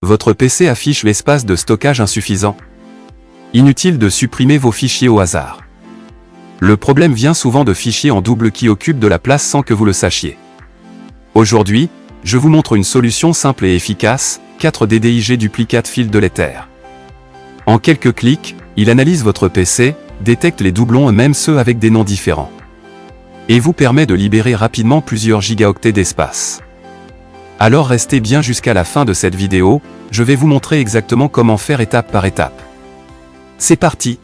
Votre PC affiche l'espace de stockage insuffisant. Inutile de supprimer vos fichiers au hasard. Le problème vient souvent de fichiers en double qui occupent de la place sans que vous le sachiez. Aujourd'hui, je vous montre une solution simple et efficace, 4 DDIG Duplicate Field Deleter. En quelques clics, il analyse votre PC, détecte les doublons et même ceux avec des noms différents. Et vous permet de libérer rapidement plusieurs gigaoctets d'espace. Alors restez bien jusqu'à la fin de cette vidéo, je vais vous montrer exactement comment faire étape par étape. C'est parti!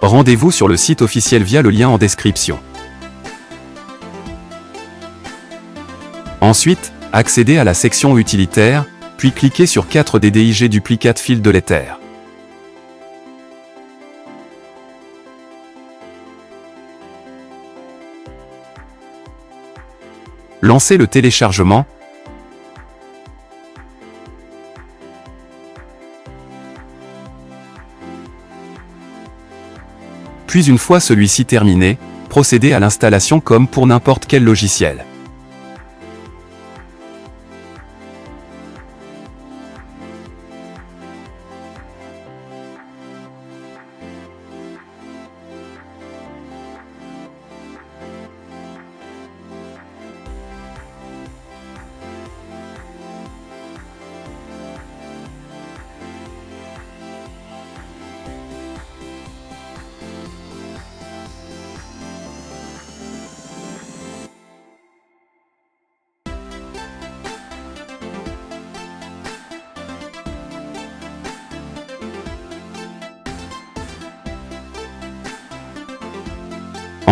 Rendez-vous sur le site officiel via le lien en description. Ensuite, accédez à la section utilitaire, puis cliquez sur 4 DDIG Duplicate Field Deleter. Lancez le téléchargement. Puis une fois celui-ci terminé, procédez à l'installation comme pour n'importe quel logiciel.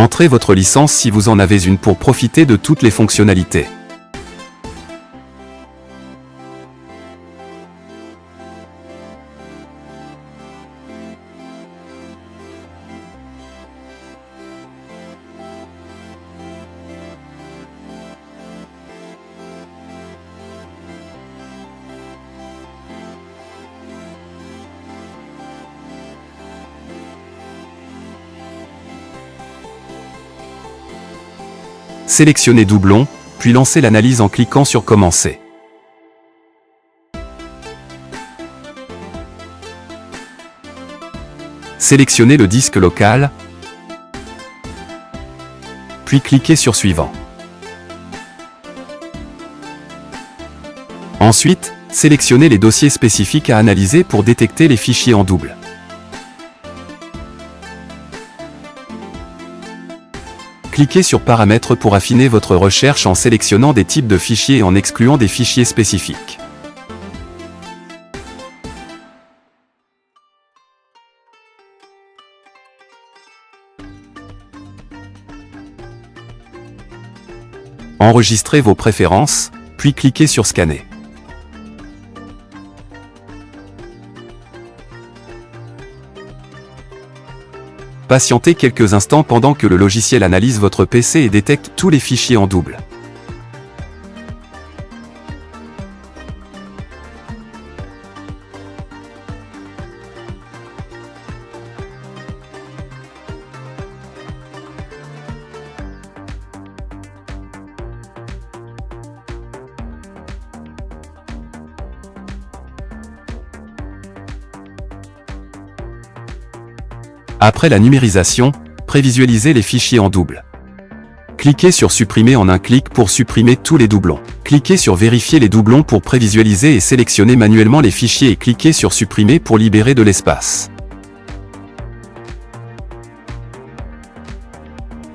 Entrez votre licence si vous en avez une pour profiter de toutes les fonctionnalités. Sélectionnez doublon, puis lancez l'analyse en cliquant sur Commencer. Sélectionnez le disque local, puis cliquez sur Suivant. Ensuite, sélectionnez les dossiers spécifiques à analyser pour détecter les fichiers en double. Cliquez sur Paramètres pour affiner votre recherche en sélectionnant des types de fichiers et en excluant des fichiers spécifiques. Enregistrez vos préférences, puis cliquez sur Scanner. Patientez quelques instants pendant que le logiciel analyse votre PC et détecte tous les fichiers en double. Après la numérisation, prévisualisez les fichiers en double. Cliquez sur Supprimer en un clic pour supprimer tous les doublons. Cliquez sur Vérifier les doublons pour prévisualiser et sélectionner manuellement les fichiers et cliquez sur Supprimer pour libérer de l'espace.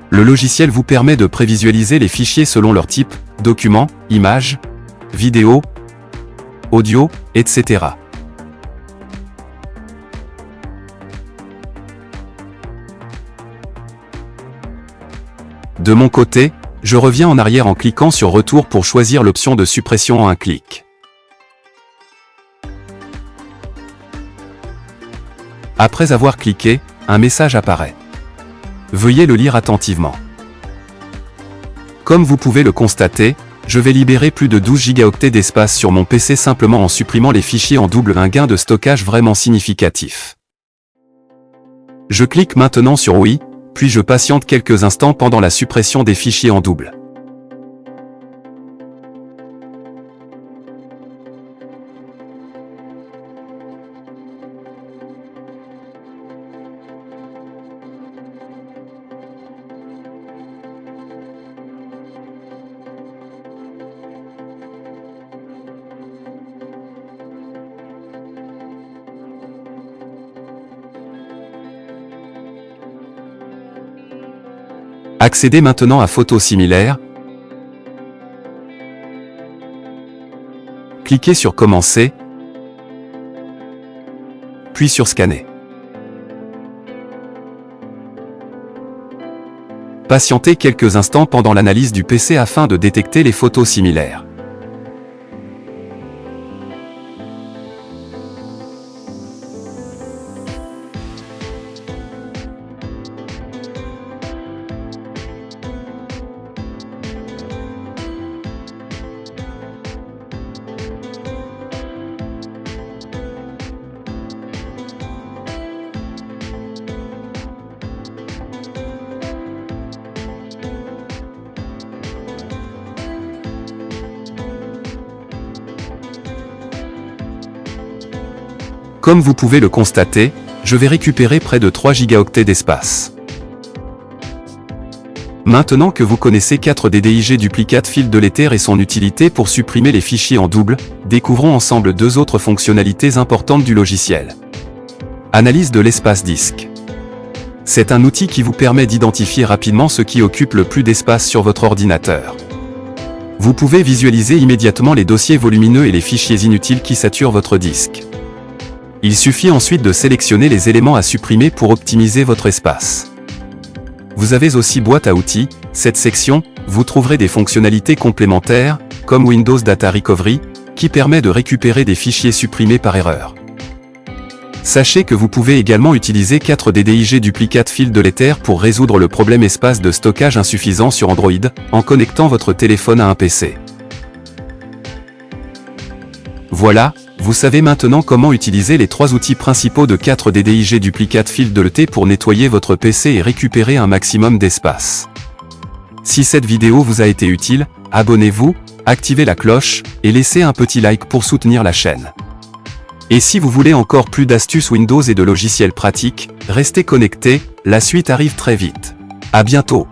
Le logiciel vous permet de prévisualiser les fichiers selon leur type, documents, images, vidéos, audio, etc. De mon côté, je reviens en arrière en cliquant sur Retour pour choisir l'option de suppression en un clic. Après avoir cliqué, un message apparaît. Veuillez le lire attentivement. Comme vous pouvez le constater, Je vais libérer plus de 12 gigaoctets d'espace sur mon PC simplement en supprimant les fichiers en double, un gain de stockage vraiment significatif. Je clique maintenant sur oui, puis je patiente quelques instants pendant la suppression des fichiers en double. Accédez maintenant à Photos similaires. Cliquez sur Commencer, puis sur Scanner. Patientez quelques instants pendant l'analyse du PC afin de détecter les photos similaires. Comme vous pouvez le constater, je vais récupérer près de 3 gigaoctets d'espace. Maintenant que vous connaissez 4DDIG Duplicate File de l'Ether et son utilité pour supprimer les fichiers en double, découvrons ensemble deux autres fonctionnalités importantes du logiciel. Analyse de l'espace disque. C'est un outil qui vous permet d'identifier rapidement ce qui occupe le plus d'espace sur votre ordinateur. Vous pouvez visualiser immédiatement les dossiers volumineux et les fichiers inutiles qui saturent votre disque. Il suffit ensuite de sélectionner les éléments à supprimer pour optimiser votre espace. Vous avez aussi boîte à outils. Cette section, vous trouverez des fonctionnalités complémentaires, comme Windows Data Recovery, qui permet de récupérer des fichiers supprimés par erreur. Sachez que vous pouvez également utiliser 4DDIG Duplicate File de l'Ether pour résoudre le problème espace de stockage insuffisant sur Android, en connectant votre téléphone à un PC. Voilà, vous savez maintenant comment utiliser les trois outils principaux de 4DDIG Duplicate File de l'Ether pour nettoyer votre PC et récupérer un maximum d'espace. Si cette vidéo vous a été utile, abonnez-vous, activez la cloche, et laissez un petit like pour soutenir la chaîne. Et si vous voulez encore plus d'astuces Windows et de logiciels pratiques, restez connectés, la suite arrive très vite. À bientôt.